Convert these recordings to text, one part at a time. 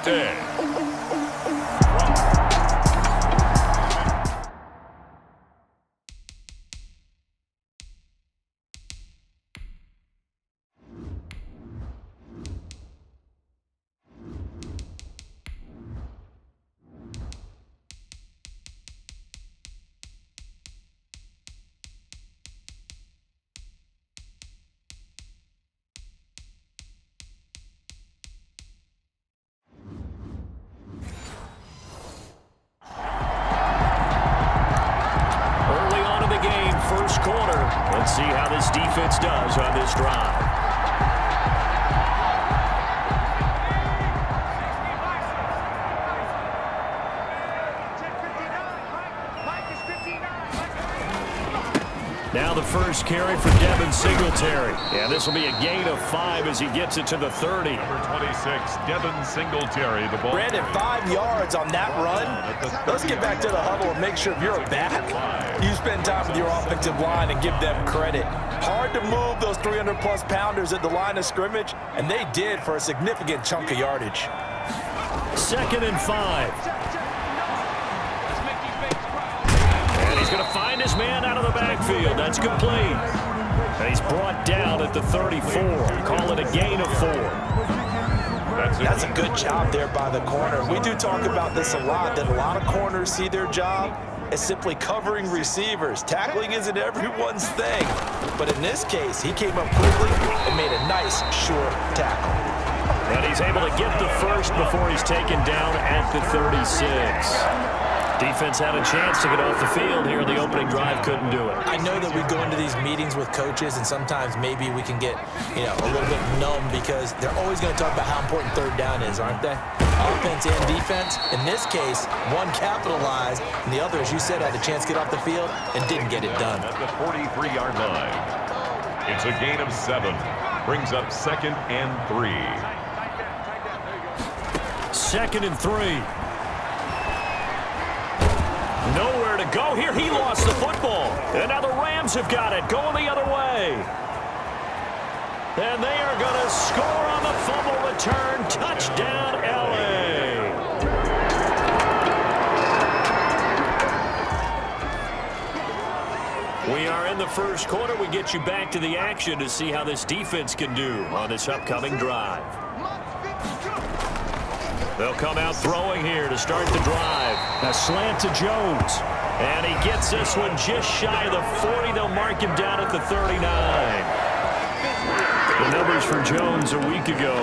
Fuente. First quarter. Let's see how this defense does on this drive. Now the first carry for Devin Singletary. Yeah, this will be a gain of 5 as he gets it to the 30. Number 26, Devin Singletary, the ball. Brandon, 5 yards on that run. Let's get back to the huddle and make sure if you're back, you spend time with your offensive line and give them credit. Hard to move those 300-plus pounders at the line of scrimmage, and they did for a significant chunk of yardage. 2nd and 5. He's going to find his man out of the backfield. That's complete. And he's brought down at the 34. Call it a gain of 4. That's a good job there by the corner. We do talk about this a lot, that a lot of corners see their job as simply covering receivers. Tackling isn't everyone's thing. But in this case, he came up quickly and made a nice, short tackle. And he's able to get the first before he's taken down at the 36. Defense had a chance to get off the field here. The opening drive couldn't do it. I know that we go into these meetings with coaches, and sometimes maybe we can get, a little bit numb because they're always going to talk about how important third down is, aren't they? Offense and defense. In this case, one capitalized, and the other, as you said, had a chance to get off the field and didn't get it done. At the 43-yard line, it's a gain of 7. Brings up 2nd and 3. 2nd and 3. Nowhere to go here. He lost the football. And now the Rams have got it. Going the other way. And they are going to score on the fumble return. Touchdown, L.A. We are in the first quarter. We get you back to the action to see how this defense can do on this upcoming drive. They'll come out throwing here to start the drive. A slant to Jones. And he gets this one just shy of the 40. They'll mark him down at the 39. The numbers for Jones a week ago.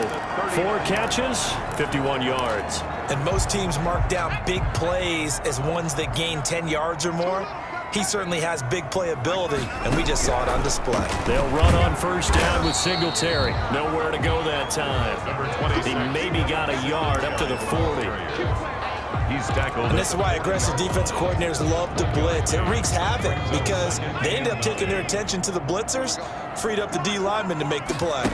4 catches, 51 yards. And most teams mark down big plays as ones that gain 10 yards or more. He certainly has big playability, and we just saw it on display. They'll run on first down with Singletary. Nowhere to go that time. He maybe got a yard up to the 40. He's tackled. And this is why aggressive defense coordinators love to blitz. It wreaks havoc because they end up taking their attention to the blitzers, freed up the D lineman to make the play.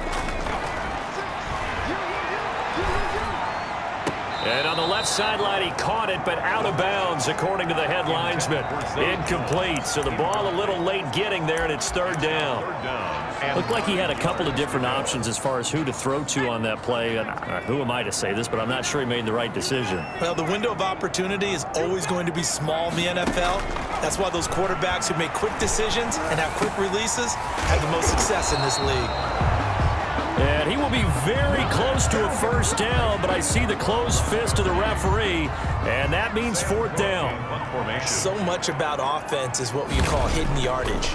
And on the left sideline, he caught it, but out of bounds, according to the head linesman. Incomplete, so the ball a little late getting there, and it's 3rd down. Looked like he had a couple of different options as far as who to throw to on that play. And who am I to say this, but I'm not sure he made the right decision. Well, the window of opportunity is always going to be small in the NFL. That's why those quarterbacks who make quick decisions and have quick releases have the most success in this league. And he will be very close to a first down, but I see the closed fist of the referee, and that means 4th down. So much about offense is what you call hidden yardage.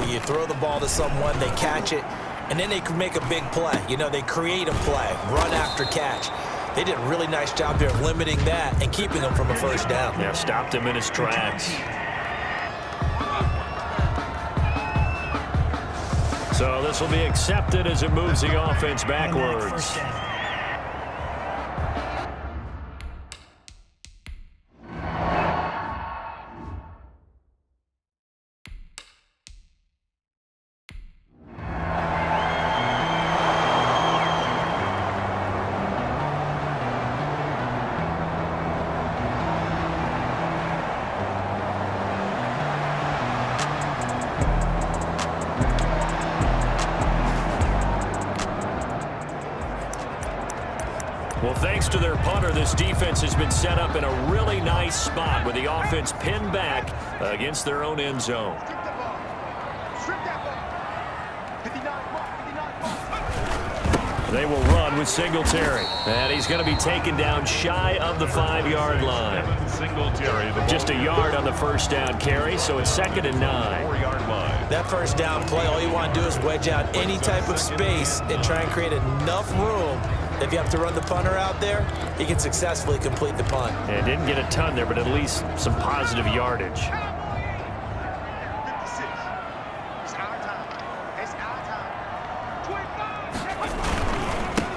You throw the ball to someone, they catch it, and then they can make a big play. They create a play, run after catch. They did a really nice job there of limiting that and keeping him from a first down. Yeah, stopped him in his tracks. So this will be accepted as it moves the offense backwards. Well, thanks to their punter, this defense has been set up in a really nice spot with the offense pinned back against their own end zone. They will run with Singletary. And he's going to be taken down shy of the 5-yard line. Singletary, Just a yard on the first down carry, so it's 2nd and 9. 4-yard line. That first down play, all you want to do is wedge out any type of space and try and create enough room. If you have to run the punter out there, he can successfully complete the punt. And didn't get a ton there, but at least some positive yardage.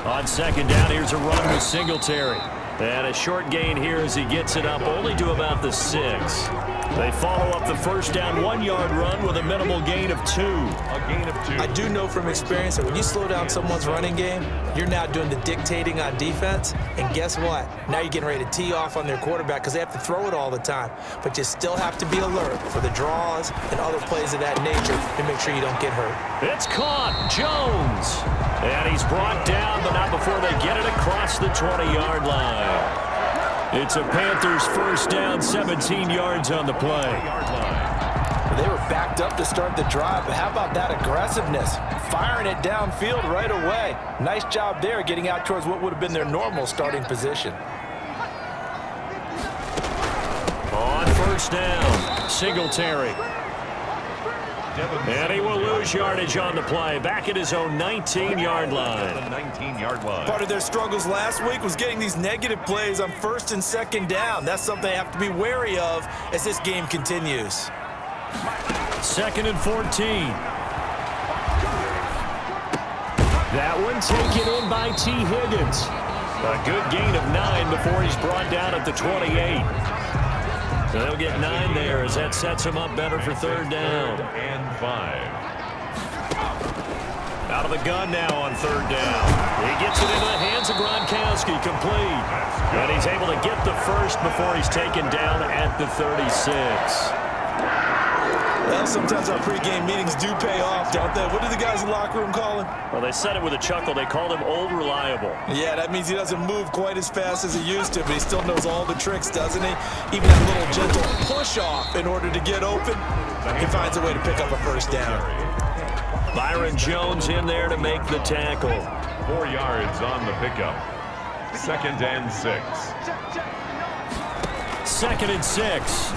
On 2nd down, here's a run with Singletary. And a short gain here as he gets it up only to about the 6. They follow up the first down 1-yard run with a minimal gain of 2. A gain of 2. I do know from experience that when you slow down someone's running game, you're now doing the dictating on defense. And guess what? Now you're getting ready to tee off on their quarterback because they have to throw it all the time. But you still have to be alert for the draws and other plays of that nature to make sure you don't get hurt. It's caught. Jones. And he's brought down, but not before they get it across the 20-yard line. It's a Panthers first down, 17 yards on the play. They were backed up to start the drive, but how about that aggressiveness? Firing it downfield right away. Nice job there getting out towards what would have been their normal starting position. On first down, Singletary. And he will lose yardage on the play, back at his own 19-yard line. 19-yard line. Part of their struggles last week was getting these negative plays on 1st and 2nd down. That's something they have to be wary of as this game continues. 2nd and 14. That one taken in by T. Higgins. A good gain of 9 before he's brought down at the 28. So they'll get 9 there as that sets him up better for 3rd down. 3rd and 5. Out of the gun now on 3rd down. He gets it into the hands of Gronkowski, complete. And he's able to get the first before he's taken down at the 36. Well, sometimes our pregame meetings do pay off, don't they? What do the guys in the locker room call him? Well, they said it with a chuckle. They called him Old Reliable. Yeah, that means he doesn't move quite as fast as he used to, but he still knows all the tricks, doesn't he? Even that little gentle push-off in order to get open, he finds a way to pick up a first down. Byron Jones in there to make the tackle. 4 yards on the pickup. 2nd and 6. 2nd and 6.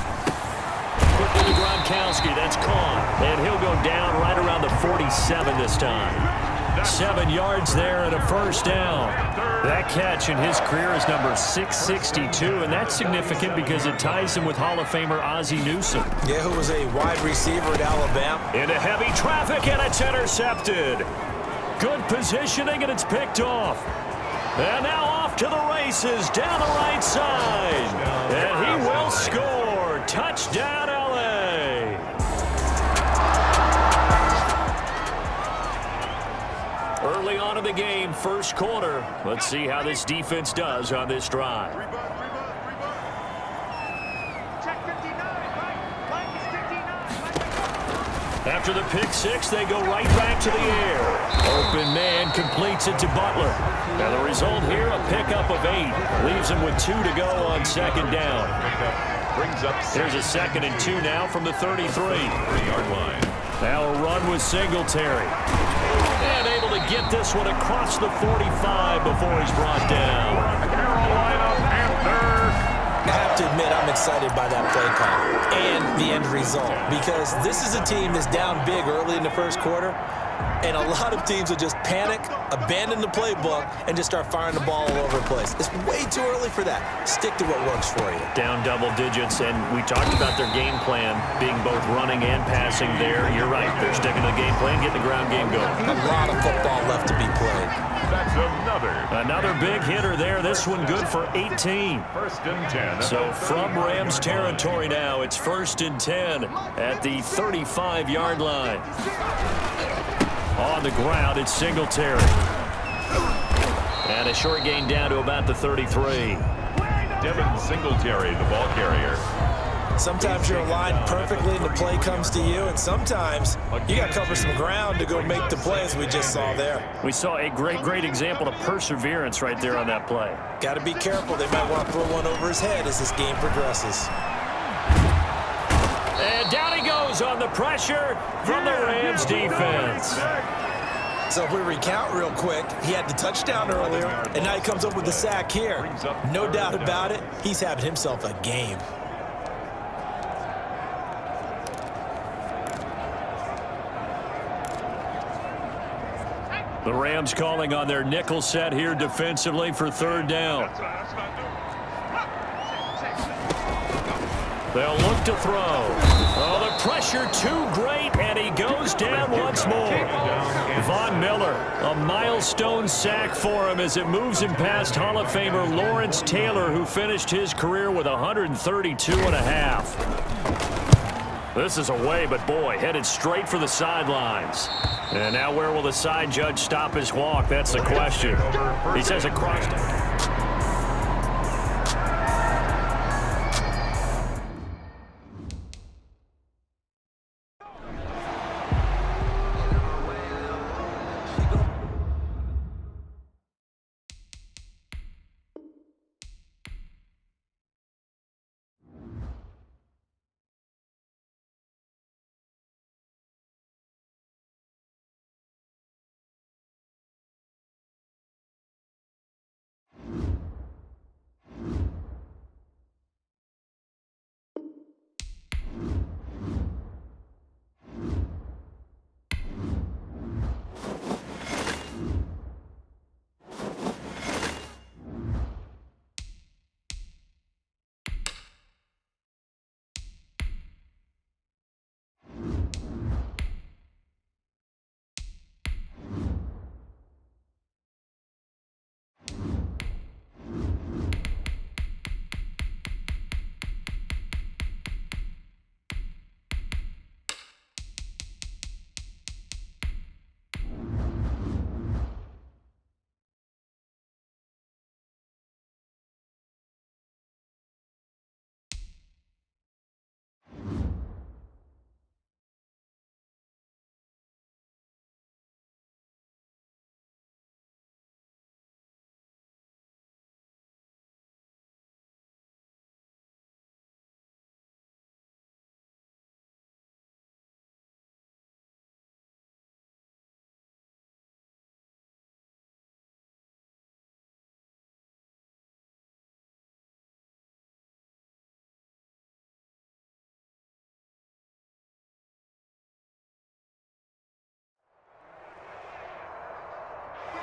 Quickly to Gronkowski. That's caught. And he'll go down right around the 47 this time. 7 yards there and a first down. That catch in his career is number 662, and that's significant because it ties him with Hall of Famer Ozzie Newsome. Yeah, who was a wide receiver at Alabama. Into heavy traffic, and it's intercepted. Good positioning, and it's picked off. And now off to the races down the right side. And he will score. Touchdown, L.A. Early on in the game, first quarter. Let's see how this defense does on this drive. After the pick six, they go right back to the air. Open man completes it to Butler. Now the result here, a pickup of 8. Leaves him with 2 to go on 2nd down. Brings up There's a 2nd and 2 now from the 33. 3-yard line. Now a run with Singletary. And able to get this one across the 45 before he's brought down. Carolina Panthers. I have to admit, I'm excited by that play call and the end result because this is a team that's down big early in the first quarter, and a lot of teams will just panic, abandon the playbook, and just start firing the ball all over the place. It's way too early for that. Stick to what works for you. Down double digits, and we talked about their game plan being both running and passing there. You're right. They're sticking to the game plan, getting the ground game going. A lot of football left to be played. That's another big hitter there. This one good for 18. 1st and 10. So from Rams territory now, it's 1st and 10 at the 35-yard line. On the ground, it's Singletary. And a short gain down to about the 33. Devin Singletary, the ball carrier. Sometimes you're aligned perfectly and the play comes to you, and sometimes you got to cover some ground to go make the play, as we just saw there. We saw a great example of perseverance right there on that play. Got to be careful. They might want to throw one over his head as this game progresses. And down he goes on the pressure from the Rams defense. So if we recount real quick, he had the touchdown earlier, and now he comes up with the sack here. No doubt about it, he's having himself a game. The Rams calling on their nickel set here defensively for third down. They'll look to throw. Oh, the pressure too great, and he goes down once more. Von Miller, a milestone sack for him as it moves him past Hall of Famer Lawrence Taylor, who finished his career with 132.5. This is away, but boy, headed straight for the sidelines. And now where will the side judge stop his walk? That's the question. He says across.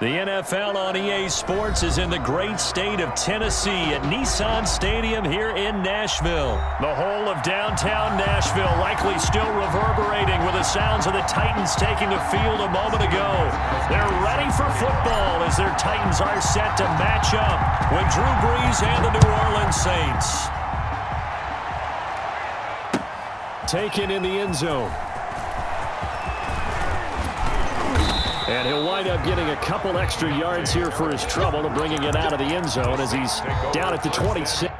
The NFL on EA Sports is in the great state of Tennessee at Nissan Stadium here in Nashville. The whole of downtown Nashville likely still reverberating with the sounds of the Titans taking the field a moment ago. They're ready for football as their Titans are set to match up with Drew Brees and the New Orleans Saints. Taken in the end zone. And he'll wind up getting a couple extra yards here for his trouble and bringing it out of the end zone as he's down at the 26.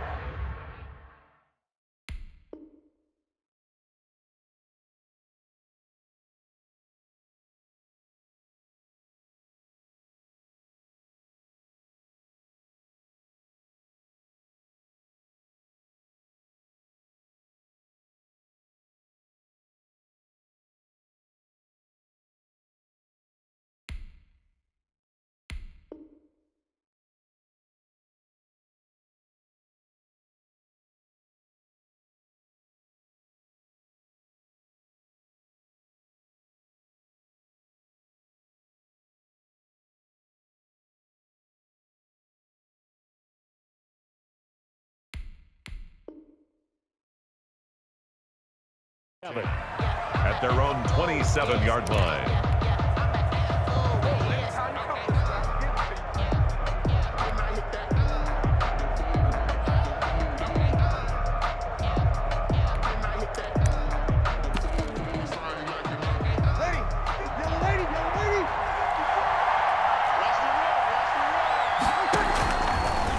At their own 27-yard line.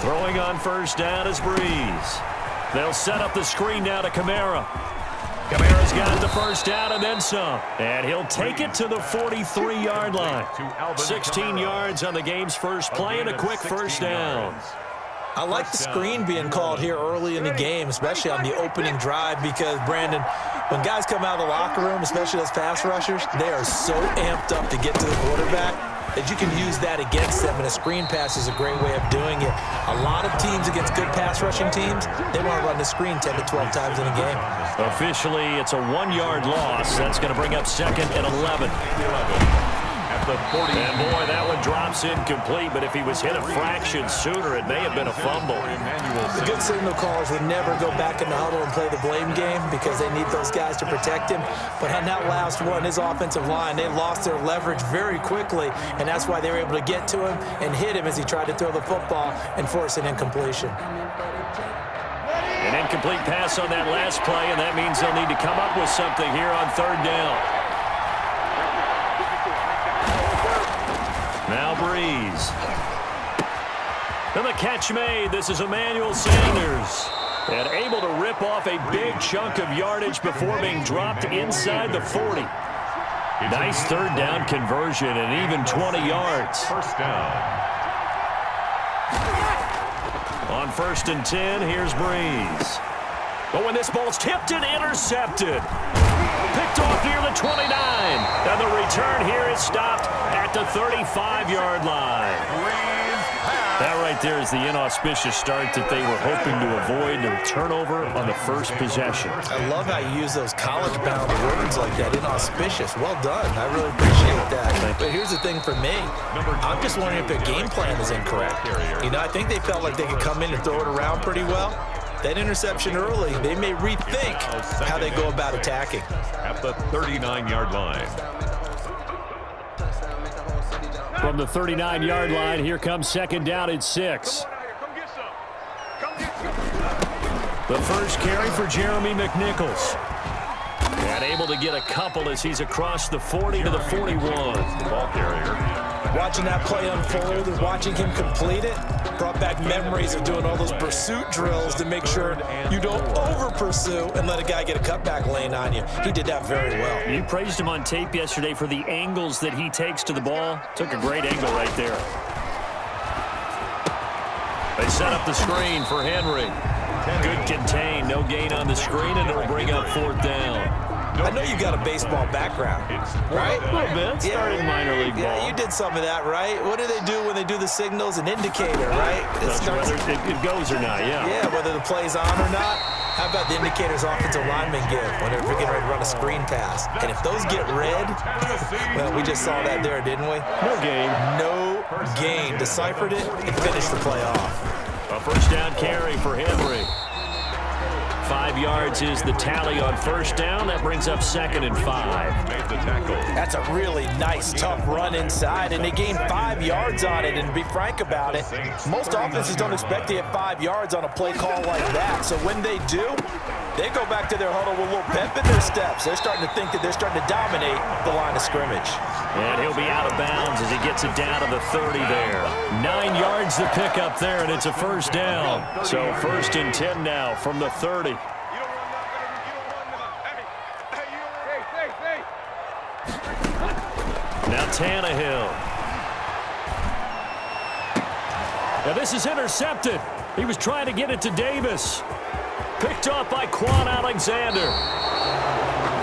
Throwing on first down is Brees. They'll set up the screen now to Kamara. Kamara's got the first down and then some. And he'll take it to the 43-yard line. 16 yards on the game's first play and a quick first down. I like the screen being called here early in the game, especially on the opening drive, because, Brandon, when guys come out of the locker room, especially those pass rushers, they are so amped up to get to the quarterback that you can use that against them, and a screen pass is a great way of doing it. A lot of teams against good pass rushing teams, they want to run the screen 10 to 12 times in a game. Officially, it's a 1-yard loss. That's going to bring up 2nd and 11. At the 40. And boy, that one drops incomplete, but if he was hit a fraction sooner, it may have been a fumble. The good signal callers would never go back in the huddle and play the blame game because they need those guys to protect him. But on that last one, his offensive line, they lost their leverage very quickly, and that's why they were able to get to him and hit him as he tried to throw the football and force an incompletion. An incomplete pass on that last play, and that means they'll need to come up with something here on 3rd down. Now Breeze. And the catch made. This is Emmanuel Sanders. And able to rip off a big chunk of yardage before being dropped inside the 40. Nice 3rd down conversion and even 20 yards. First down. On 1st and 10, here's Breeze. But when this ball's tipped and intercepted. Picked off near the 29. And the return here is stopped at the 35-yard line. That right there is the inauspicious start that they were hoping to avoid, the turnover on the first possession. I love how you use those college-bound words like that, inauspicious. Well done. I really appreciate that. But here's the thing for me. I'm just wondering if their game plan is incorrect. You know, I think they felt like they could come in and throw it around pretty well. That interception early, they may rethink how they go about attacking. At the 39-yard line. From the 39-yard line, here comes 2nd down and 6. The first carry for Jeremy McNichols. And able to get a couple as he's across the 40 to the 41. The ball carrier. Watching that play unfold and watching him complete it brought back memories of doing all those pursuit drills to make sure you don't over-pursue and let a guy get a cutback lane on you. He did that very well. You praised him on tape yesterday for the angles that he takes to the ball. Took a great angle right there. They set up the screen for Henry. Good contain, no gain on the screen, and it'll bring up 4th down. I know you got a baseball background, right? A little bit. Started minor league ball. Yeah, you did some of that, right? What do they do when they do the signals? An indicator, right? Whether it goes or not, yeah. Yeah, whether the play's on or not. How about the indicators offensive linemen give when they're getting ready to run a screen pass? And if those get red, well, we just saw that there, didn't we? No gain. No gain. Deciphered it and finished the play off. A first down carry for Henry. 5 yards is the tally on 1st down. That brings up 2nd and 5. Made the tackle. That's a really nice, tough run inside, and they gained 5 yards on it. And to be frank about it, most offenses don't expect to get 5 yards on a play call like that. So when they do, they go back to their huddle with a little pep in their steps. They're starting to think that they're starting to dominate the line of scrimmage. And he'll be out of bounds as he gets it down to the 30 there. 9 yards to pick up there, and it's a first down. So 1st and 10 now from the 30. Now Tannehill. Now this is intercepted. He was trying to get it to Davis. Picked off by Quan Alexander.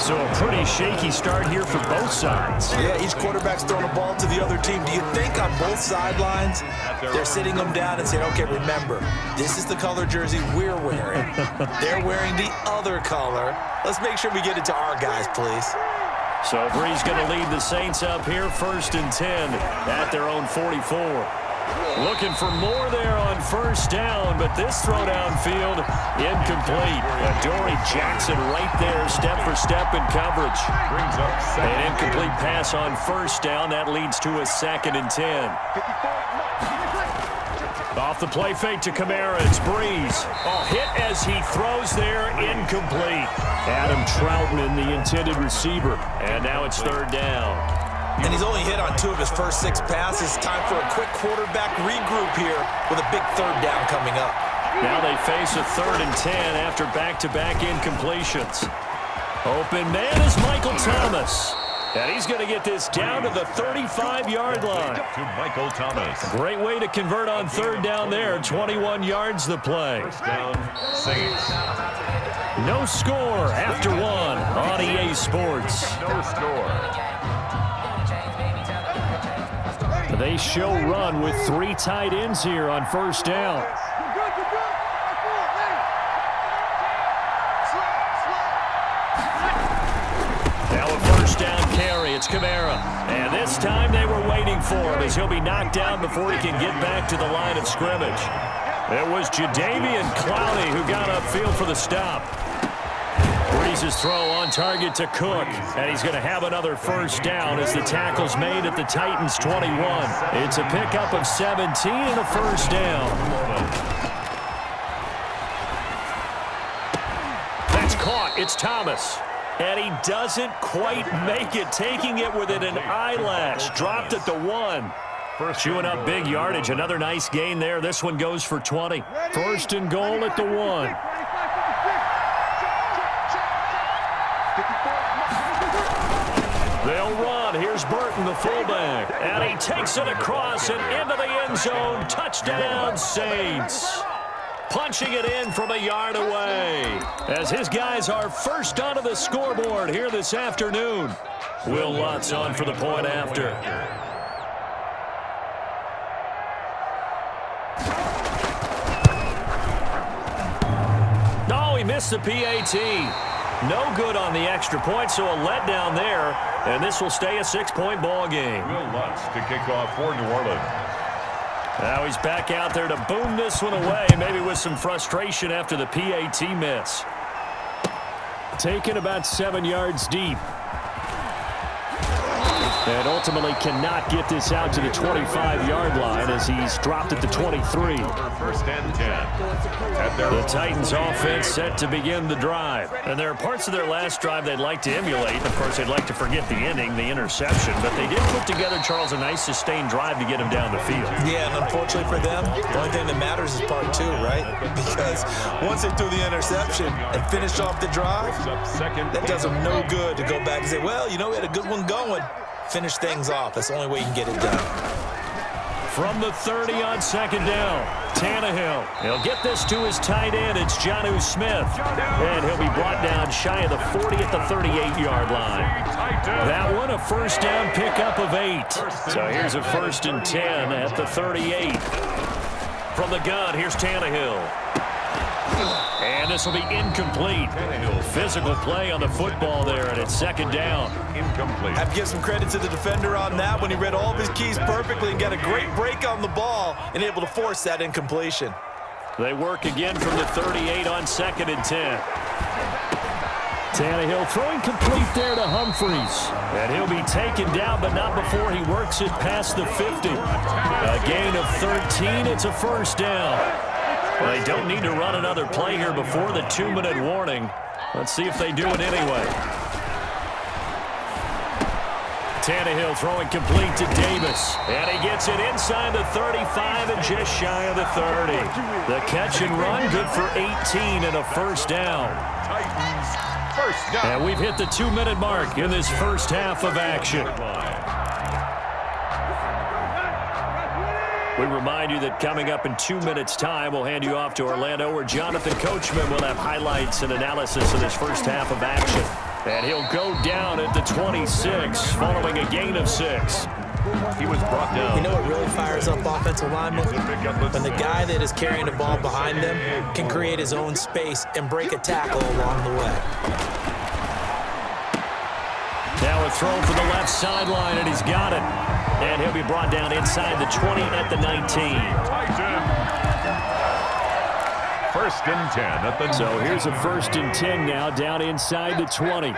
So a pretty shaky start here for both sides. Yeah, each quarterback's throwing a ball to the other team. Do you think on both sidelines they're sitting them down and saying, okay, remember, this is the color jersey we're wearing. They're wearing the other color. Let's make sure we get it to our guys, please. So Breeze going to lead the Saints up here, 1st and 10 at their own 44. Looking for more there on 1st down, but this throw downfield incomplete. Adoree Jackson right there, step for step in coverage. Brings up An incomplete pass on 1st down. That leads to a 2nd and 10. Off the play fake to Kamara, it's Breeze. Hit as he throws there, incomplete. Adam Troutman, the intended receiver. And now it's 3rd down. And he's only hit on 2 of his first 6 passes. Time for a quick quarterback regroup here with a big 3rd down coming up. Now they face a 3rd and 10 after back-to-back incompletions. Open man is Michael Thomas. And he's going to get this down to the 35-yard line. To Michael Thomas. Great way to convert on 3rd down there. 21 yards the play. First down, Saints. No score after 1 on EA Sports. No score. They show run with 3 tight ends here on 1st down. Now a 1st down carry. It's Kamara. And this time they were waiting for him as he'll be knocked down before he can get back to the line of scrimmage. It was Jadeveon Clowney who got upfield for the stop. Breeze's throw on target to Cook. And he's going to have another 1st down as the tackle's made at the Titans' 21. It's a pickup of 17 and a 1st down. That's caught. It's Thomas. And he doesn't quite make it, taking it within an eyelash. Dropped at the 1. Chewing up big yardage. Another nice gain there. This one goes for 20. 1st and goal at the 1. They'll run. Here's Burton, the fullback. And he takes it across and into the end zone. Touchdown, Saints. Punching it in from a yard away. As his guys are first onto the scoreboard here this afternoon. Will Lutz on for the point after. Oh, he missed the PAT. No good on the extra point, so a letdown there. And this will stay a 6-point ball game. Will Lutz to kick off for New Orleans. Now he's back out there to boom this one away, maybe with some frustration after the PAT miss. Taken about 7 yards deep. And ultimately cannot get this out to the 25-yard line as he's dropped at the 23. 1st and 10. The Titans offense set to begin the drive. And there are parts of their last drive they'd like to emulate. Of course, they'd like to forget the ending, the interception. But they did put together, Charles, a nice sustained drive to get him down the field. Yeah, and unfortunately for them, the only thing that matters is part 2, right? Because once they threw the interception and finished off the drive, that does them no good to go back and say, well, you know, we had a good one going. Finish things off. That's the only way you can get it done. From the 30 on 2nd down, Tannehill. He'll get this to his tight end. It's Jonnu Smith. And he'll be brought down shy of the 40 at the 38-yard line. That one, a 1st down pickup of 8. So here's a 1st and 10 at the 38. From the gun, here's Tannehill. And this will be incomplete. Physical play on the football there, and it's 2nd down. Incomplete. I have to give some credit to the defender on that when he read all of his keys perfectly and got a great break on the ball and able to force that incompletion. They work again from the 38 on 2nd and 10. Tannehill throwing complete there to Humphries. And he'll be taken down, but not before he works it past the 50. A gain of 13. It's a 1st down. Well, they don't need to run another play here before the 2-minute warning. Let's see if they do it anyway. Tannehill throwing complete to Davis. And he gets it inside the 35 and just shy of the 30. The catch and run, good for 18 and a 1st down. Titans, 1st down. And we've hit the 2-minute mark in this first half of action. We remind you that coming up in 2 minutes' time, we'll hand you off to Orlando, where Jonathan Coachman will have highlights and analysis of this first half of action. And he'll go down at the 26, following a gain of 6. He was brought down. You know what really fires up offensive linemen? When the guy that is carrying the ball behind them can create his own space and break a tackle along the way. Now a throw for the left sideline, and he's got it. And he'll be brought down inside the 20 at the 19. Titan. 1st and 10 at the. So here's a 1st and 10 now, down inside the 20.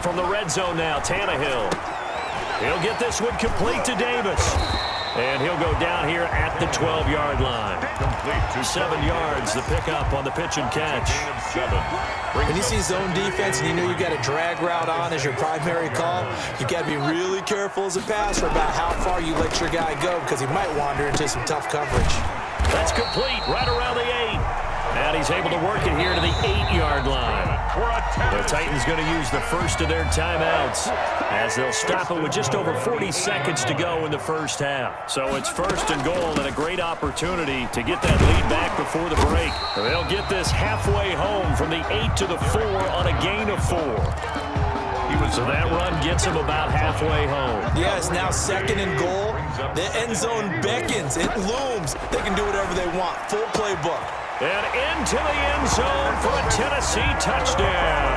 From the red zone now, Tannehill. He'll get this one complete to Davis. And he'll go down here at the 12-yard line. Complete to 7 yards, the pickup on the pitch and catch. When you see zone defense and you know you got a drag route on as your primary call, you got to be really careful as a passer about how far you let your guy go because he might wander into some tough coverage. That's complete right around the 8. And he's able to work it here to the 8-yard line. The Titans going to use the first of their timeouts as they'll stop it with just over 40 seconds to go in the first half. So it's first and goal and a great opportunity to get that lead back before the break. They'll get this halfway home from the 8 to the 4 on a gain of 4. So that run gets him about halfway home. Yes, now second and goal. The end zone beckons. It looms. They can do whatever they want. Full playbook. And into the end zone for a Tennessee touchdown.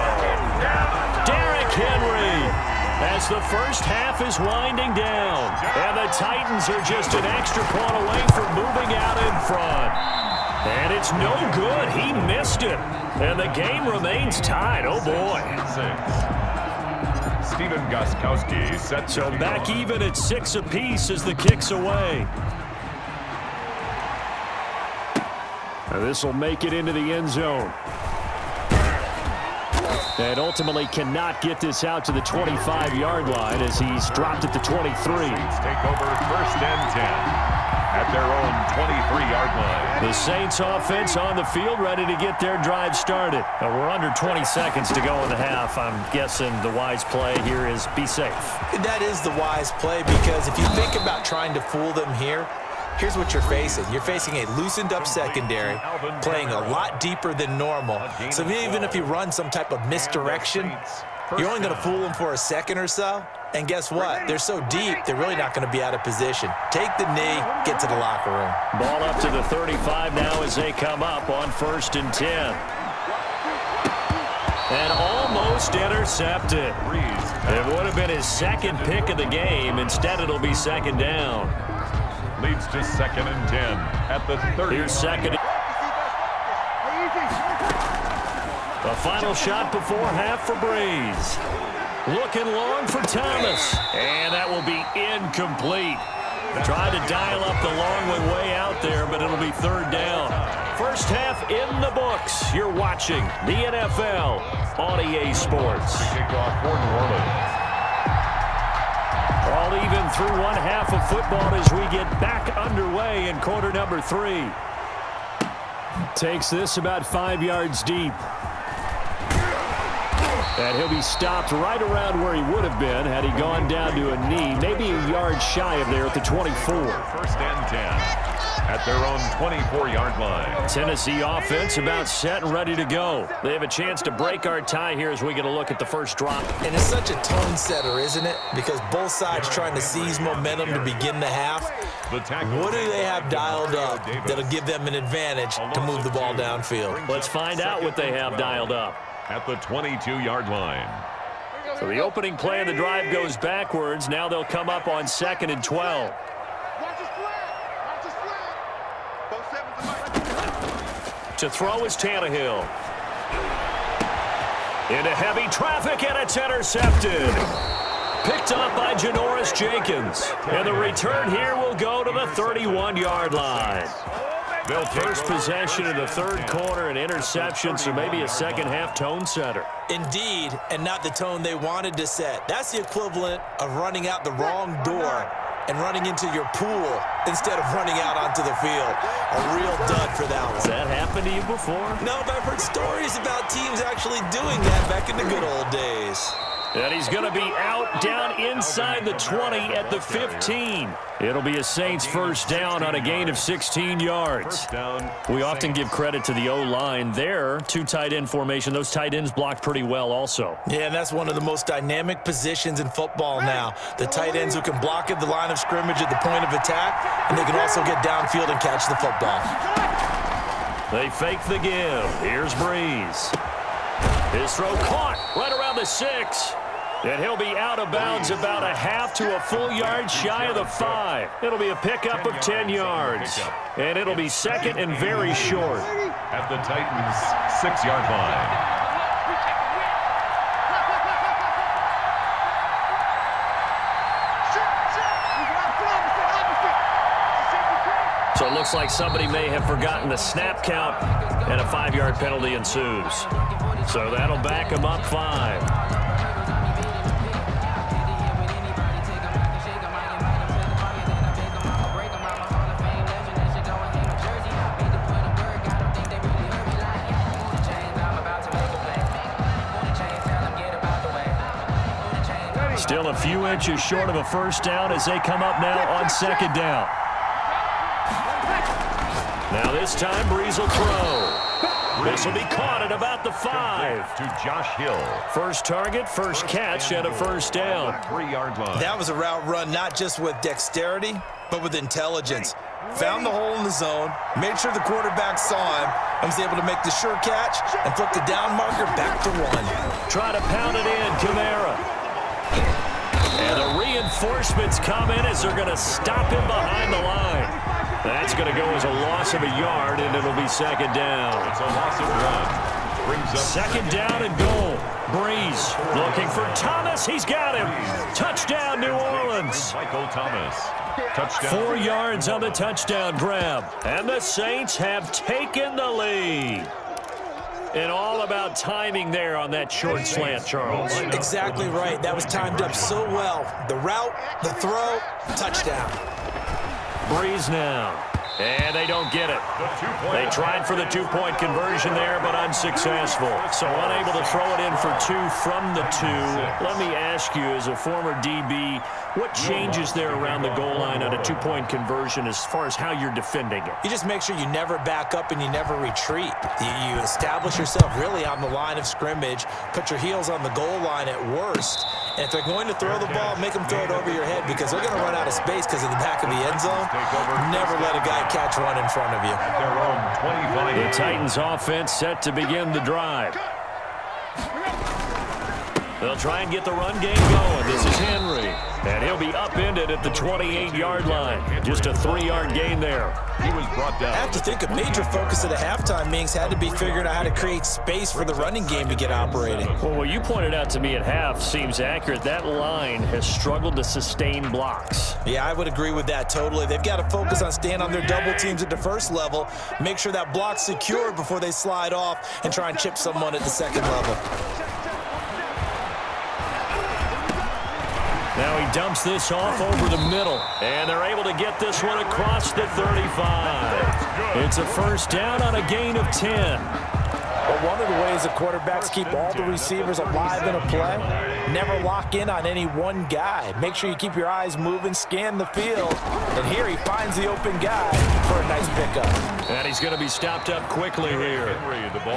Derrick Henry as the first half is winding down. And the Titans are just an extra point away from moving out in front. And it's no good. He missed it. And the game remains tied. Oh, boy. Stephen Gostkowski set. So back even at 6 apiece as the kick's away. This will make it into the end zone. And ultimately cannot get this out to the 25-yard line as he's dropped at the 23. Saints take over first and 10 at their own 23-yard line. The Saints offense on the field ready to get their drive started. We're under 20 seconds to go in the half. I'm guessing the wise play here is be safe. That is the wise play because if you think about trying to fool them here, here's what you're facing. You're facing a loosened up secondary, playing a lot deeper than normal. So even if you run some type of misdirection, you're only going to fool them for a second or so. And guess what? They're so deep, they're really not going to be out of position. Take the knee, get to the locker room. Ball up to the 35 now as they come up on first and 10. And almost intercepted. It would have been his second pick of the game. Instead, it'll be second down. Leads to second and 10 at the 30. Here's second. The final shot before half for Breeze. Looking long for Thomas. And that will be incomplete. Tried to dial up the long way out there, but it'll be third down. First half in the books. You're watching the NFL on EA Sports. Kickoff for New Orleans. All even through one half of football as we get back underway in quarter number 3. Takes this about 5 yards deep. And he'll be stopped right around where he would have been had he gone down to a knee, maybe a yard shy of there at the 24. First and 10 at their own 24-yard line. Tennessee offense about set and ready to go. They have a chance to break our tie here as we get a look at the first drop. And it's such a tone setter, isn't it? Because both sides trying to seize momentum to begin the half. What do they have dialed up that'll give them an advantage to move the ball downfield? Let's find out what they have dialed up. At the 22-yard line. So the opening play of the drive goes backwards. Now they'll come up on second and 12. To throw is Tannehill. Into heavy traffic, and it's intercepted. Picked up by Janoris Jenkins. And the return here will go to the 31-yard line. First possession in the third quarter, an interception, so maybe a second-half tone setter. Indeed, and not the tone they wanted to set. That's the equivalent of running out the wrong door and running into your pool instead of running out onto the field. A real dud for that one. Has that happened to you before? No, but I've heard stories about teams actually doing that back in the good old days. And he's going to be out down inside the 20 at the 15. It'll be a Saints first down on a gain of 16 yards. We often give credit to the O-line there. 2 tight end formation. Those tight ends blocked pretty well also. Yeah, and that's one of the most dynamic positions in football now. The tight ends who can block at the line of scrimmage at the point of attack, and they can also get downfield and catch the football. They fake the give. Here's Breeze. His throw caught right around the 6. And he'll be out of bounds about a half to a full yard shy of the 5. It'll be a pickup of 10 yards. And it'll be second and very short. At the Titans' 6-yard line. So it looks like somebody may have forgotten the snap count, and a 5-yard penalty ensues. So that'll back him up 5. a few inches short of a first down as they come up now on second down. Now this time, Brees will throw. This will be caught at about the 5. To Josh Hill. First target, first catch, and a first down. 3-yard line. That was a route run not just with dexterity, but with intelligence. Found the hole in the zone, made sure the quarterback saw him, and was able to make the sure catch and flip the down marker back to 1. Try to pound it in, Kamara. And the reinforcements come in as they're going to stop him behind the line. That's going to go as a loss of a yard, and it'll be second down. It's a loss of 1. Brings up second down and goal. Brees looking for Thomas. He's got him. Touchdown, New Orleans. Michael Thomas. Touchdown. 4 yards on the touchdown grab. And the Saints have taken the lead. And all about timing there on that short slant, Charles. Exactly right. That was timed up so well. The route, the throw, touchdown. Brees now. And they don't get it. They tried for the 2-point conversion there, but unsuccessful. So unable to throw it in for 2 from the 2. Let me ask you, as a former DB, what changes there around the goal line on a 2-point conversion as far as how you're defending it? You just make sure you never back up and you never retreat. You establish yourself really on the line of scrimmage, put your heels on the goal line at worst, and if they're going to throw the ball, make them throw it over your head because they're going to run out of space because of the back of the end zone. Never let a guy catch one in front of you. The Titans offense set to begin the drive. They'll try and get the run game going. This is Henry. And he'll be upended at the 28-yard line. Just a 3-yard gain there. He was brought down. I have to think a major focus of the halftime meetings had to be figuring out how to create space for the running game to get operating. Well, what you pointed out to me at half seems accurate. That line has struggled to sustain blocks. Yeah, I would agree with that totally. They've got to focus on staying on their double teams at the first level, make sure that block's secure before they slide off and try and chip someone at the second level. Now he dumps this off over the middle, and they're able to get this one across the 35. It's a first down on a gain of 10. But one of the ways the quarterbacks keep all the receivers alive in a play, never lock in on any one guy. Make sure you keep your eyes moving, scan the field, and here he finds the open guy for a nice pickup. And he's going to be stopped up quickly here.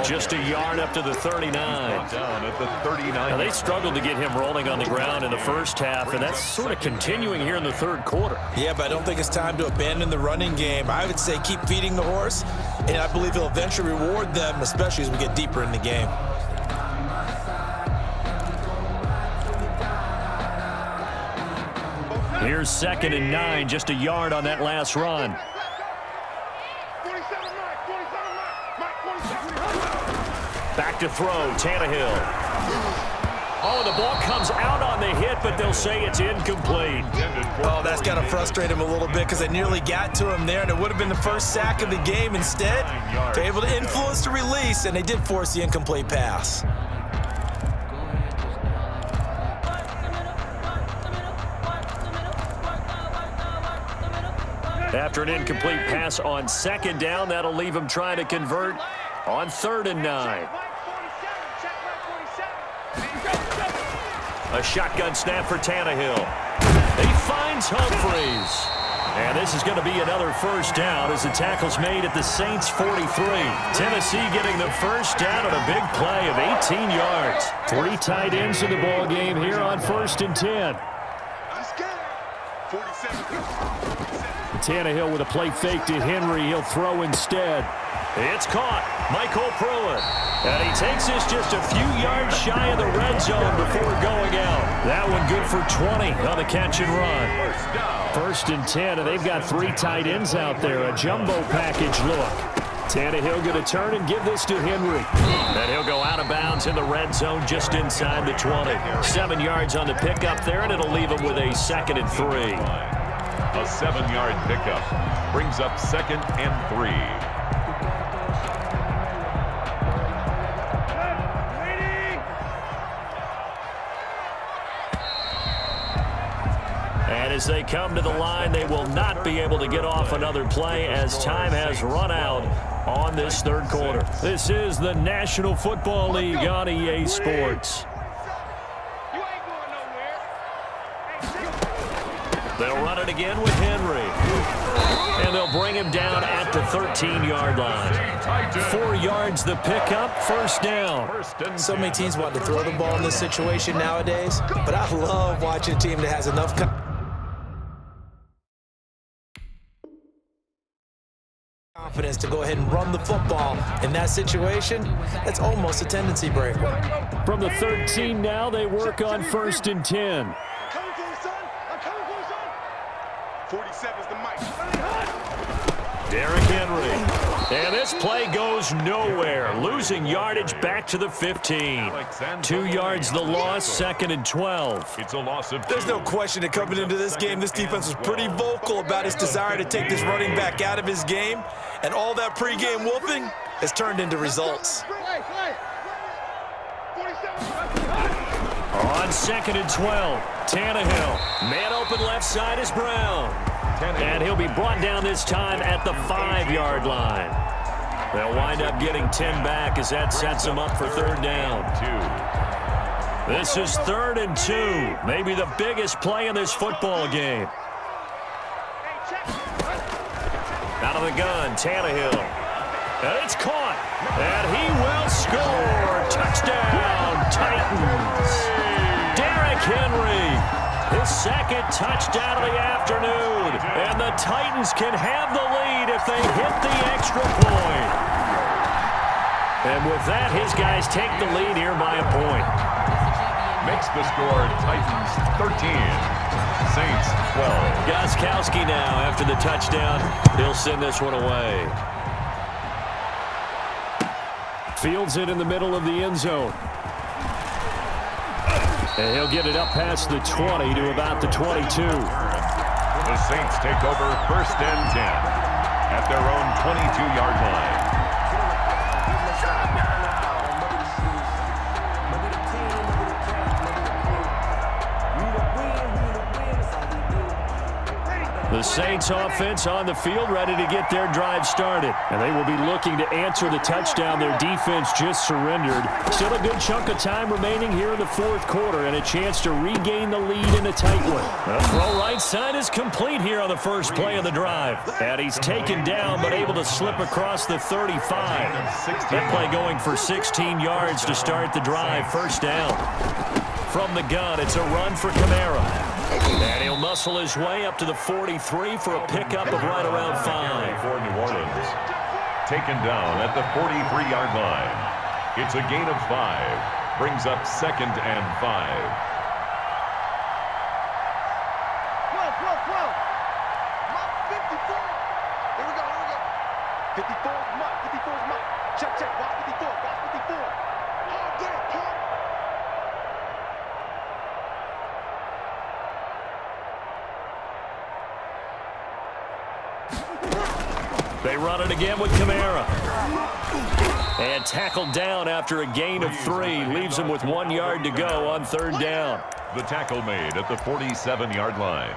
Just a yard up to the 39. Down at the 39. Now, they struggled to get him rolling on the ground in the first half, and that's sort of continuing here in the third quarter. Yeah, but I don't think it's time to abandon the running game. I would say keep feeding the horse, and I believe he'll eventually reward them, especially as we get deeper in the game. Here's 2nd and 9, just a yard on that last run. Back to throw, Tannehill. Oh, the ball comes out on the hit, but they'll say it's incomplete. Oh, that's got to frustrate him a little bit because they nearly got to him there, and it would have been the first sack of the game. Instead, they're able to influence the release, and they did force the incomplete pass. After an incomplete pass on 2nd down, that'll leave him trying to convert on 3rd and 9. A shotgun snap for Tannehill. He finds Humphries. And this is going to be another first down as the tackle's made at the Saints' 43. Tennessee getting the first down on a big play of 18 yards. 3 tight ends in the ball game here on 1st and 10. Tannehill with a play fake to Henry. He'll throw instead. It's caught. Michael Pruitt. And he takes this just a few yards shy of the red zone before going out. That one good for 20 on the catch and run. 1st and 10, and they've got 3 tight ends out there. A jumbo package look. Tannehill going to turn and give this to Henry. And he'll go out of bounds in the red zone just inside the 20. 7 yards on the pickup there, and it'll leave him with a 2nd and 3. A 7-yard pickup brings up 2nd and 3. And as they come to the line, they will not be able to get off another play as time has run out on this third quarter. This is the National Football League on EA Sports. They'll run it again with Henry. And they'll bring him down at the 13-yard line. 4 yards the pickup, first down. So many teams want to throw the ball in this situation nowadays, but I love watching a team that has enough confidence to go ahead and run the football. In that situation, that's almost a tendency breaker. From the 13 now, they work on 1st and 10. 47's the mic. Derrick Henry. And this play goes nowhere. Losing yardage back to the 15. 2 yards the loss, 2nd and 12. It's a loss of 2. There's no question that coming into this game, this defense was pretty vocal about his desire to take this running back out of his game. And all that pregame whooping has turned into results. On 2nd and 12, Tannehill. Man open left side is Brown. And he'll be brought down this time at the 5-yard line. They'll wind up getting 10 back as that sets them up for 3rd down. This is 3rd and 2. Maybe the biggest play in this football game. Out of the gun, Tannehill. And it's caught. And he will score. Touchdown, Titans. Derrick Henry. His 2nd touchdown of the afternoon. And the Titans can have the lead if they hit the extra point. And with that, his guys take the lead here by a point. Makes the score Titans 13, Saints 12. Gostkowski now after the touchdown. He'll send this one away. Fields it in the middle of the end zone. And he'll get it up past the 20 to about the 22. The Saints take over 1st and 10 at their own 22-yard line. The Saints offense on the field ready to get their drive started. And they will be looking to answer the touchdown their defense just surrendered. Still a good chunk of time remaining here in the 4th quarter and a chance to regain the lead in a tight one. The throw right side is complete here on the first play of the drive. And he's taken down but able to slip across the 35. That play going for 16 yards to start the drive. First down. From the gun, it's a run for Kamara. And he'll muscle his way up to the 43 for a pickup of right around 5. For New Orleans. Taken down at the 43-yard line. It's a gain of 5. Brings up 2nd and 5. Whoa. Mark 54. Here we go. 54 is Mark. Check. Watch 54. Oh, get it, come. They run it again with Kamara. And tackled down after a gain of 3. Leaves him with 1 yard to go on 3rd down. The tackle made at the 47-yard line.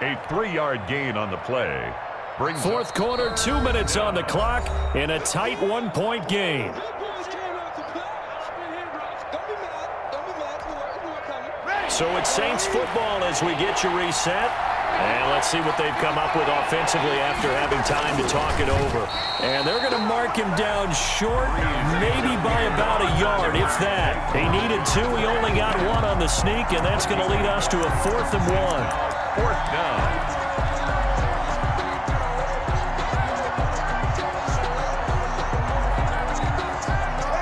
A 3-yard gain on the play. Brings 4th quarter, 2 minutes on the clock in a tight 1-point game. So it's Saints football as we get you reset. And let's see what they've come up with offensively after having time to talk it over. And they're going to mark him down short, maybe by about a yard, if that. He needed 2. He only got 1 on the sneak, and that's going to lead us to a 4th and 1. 4th down.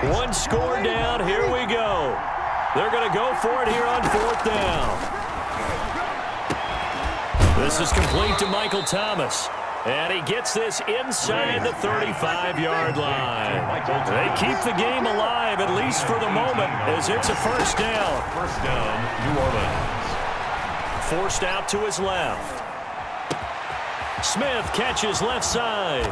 One score down. Here we go. They're going to go for it here on 4th down. This is complete to Michael Thomas. And he gets this inside the 35-yard line. They keep the game alive, at least for the moment, as it's a 1st down. 1st down, New Orleans. Forced out to his left. Smith catches left side.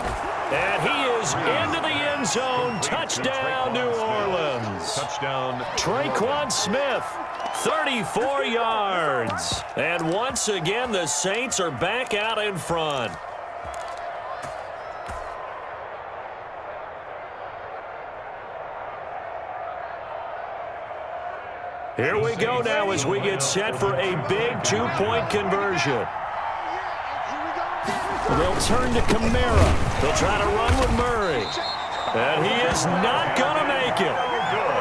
And he is into the end zone. Touchdown, New Orleans. Touchdown. Tre'Quan Smith. 34 yards. And once again, the Saints are back out in front. Here we go now as we get set for a big 2-point conversion. They'll turn to Kamara. They'll try to run with Murray. And he is not going to make it.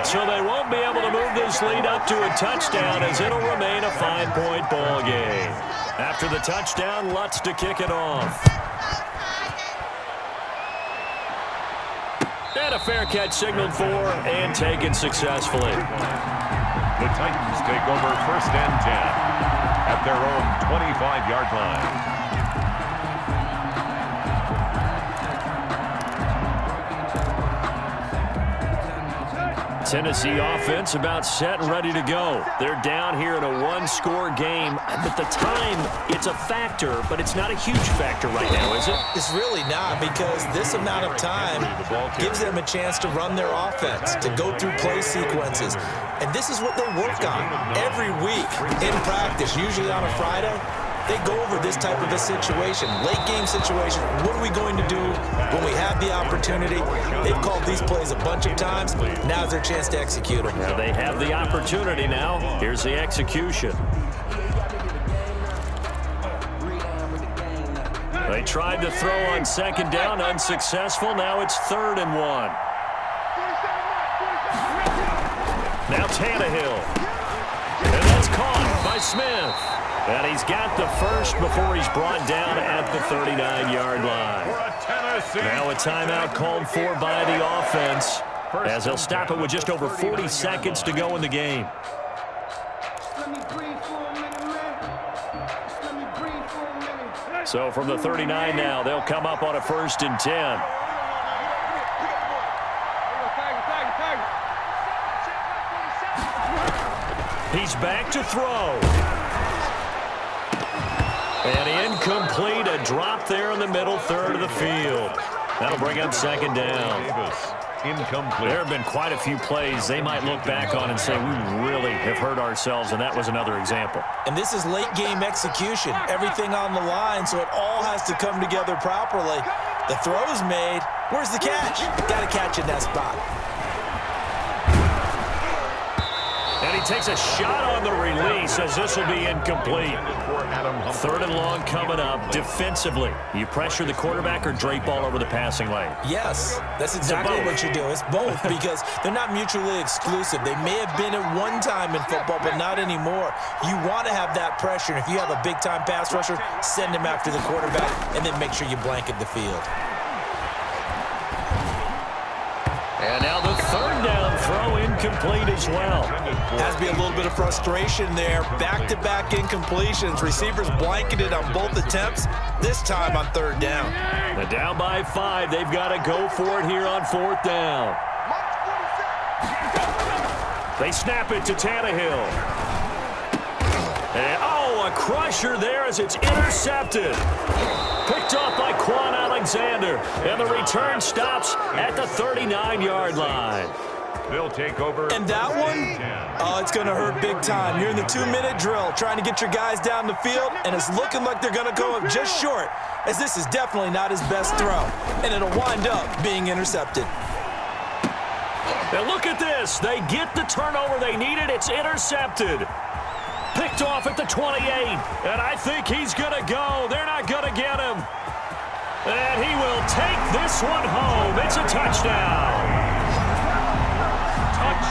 So they won't be able to move this lead up to a touchdown as it'll remain a 5-point ball game. After the touchdown, Lutz to kick it off. And a fair catch signaled for and taken successfully. The Titans take over 1st and 10 at their own 25-yard line. Tennessee offense about set and ready to go. They're down here in a one-score game. But the time, it's a factor, but it's not a huge factor right now, is it? It's really not, because this amount of time gives them a chance to run their offense, to go through play sequences. And this is what they work on every week in practice, usually on a Friday. They go over this type of a situation, late game situation. What are we going to do when we have the opportunity? They've called these plays a bunch of times. Now's their chance to execute them. Now they have the opportunity now. Here's the execution. They tried to throw on 2nd down, unsuccessful. Now it's 3rd and 1. Now Tannehill. And that's caught by Smith. And he's got the first before he's brought down at the 39-yard line. Now a timeout called for by the offense, as they'll stop it with just over 40 seconds to go in the game. So from the 39 now, they'll come up on a 1st and 10. He's back to throw. And incomplete, a drop there in the middle third of the field. That'll bring up 2nd down. Incomplete. There have been quite a few plays they might look back on and say, we really have hurt ourselves, and that was another example. And this is late game execution. Everything on the line, so it all has to come together properly. The throw's made. Where's the catch? Got to catch in that spot. And he takes a shot on the release as this will be incomplete. 3rd and long coming up. Defensively, you pressure the quarterback or drape all over the passing lane? Yes, that's exactly what you do. It's both, because they're not mutually exclusive. They may have been at one time in football, but not anymore. You want to have that pressure, and if you have a big-time pass rusher, send him after the quarterback, and then make sure you blanket the field. And now the 3rd down throw incomplete as well. Has to be a little bit of frustration there. Back-to-back incompletions. Receivers blanketed on both attempts, this time on 3rd down. And down by 5. They've got to go for it here on 4th down. They snap it to Tannehill. And, a crusher there as it's intercepted. Picked off by Quan Alexander. And the return stops at the 39-yard line. They'll take over. And that one, it's going to hurt big time. You're in the 2-minute drill trying to get your guys down the field, and it's looking like they're going to go up just short, as this is definitely not his best throw. And it'll wind up being intercepted. And look at this. They get the turnover they needed. It's intercepted. Picked off at the 28. And I think he's going to go. They're not going to get him. And he will take this one home. It's a touchdown.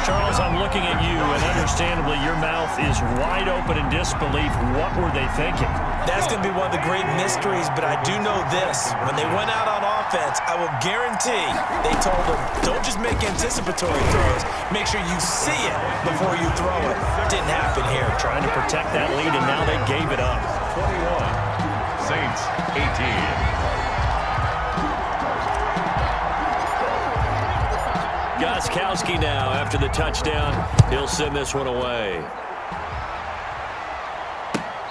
Charles, I'm looking at you, and understandably, your mouth is wide open in disbelief. What were they thinking? That's going to be one of the great mysteries, but I do know this. When they went out on offense, I will guarantee they told them, don't just make anticipatory throws. Make sure you see it before you throw it. Didn't happen here. Trying to protect that lead, and now they gave it up. 21. Saints, 18. Gostkowski now after the touchdown. He'll send this one away.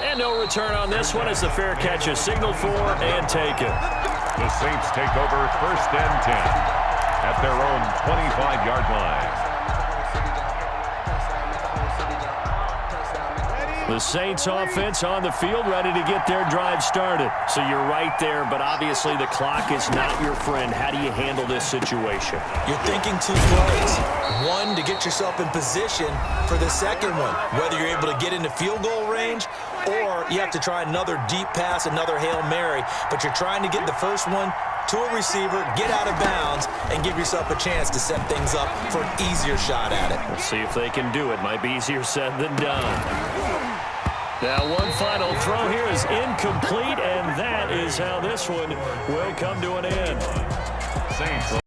And no return on this one as the fair catch is signaled for and taken. The Saints take over 1st and 10 at their own 25-yard line. The Saints offense on the field ready to get their drive started. So you're right there, but obviously the clock is not your friend. How do you handle this situation? You're thinking 2 plays. One, to get yourself in position for the second one. Whether you're able to get into field goal range or you have to try another deep pass, another Hail Mary, but you're trying to get the first one to a receiver, get out of bounds, and give yourself a chance to set things up for an easier shot at it. We'll see if they can do it. Might be easier said than done. Now, one final throw here is incomplete, and that is how this one will come to an end. Saints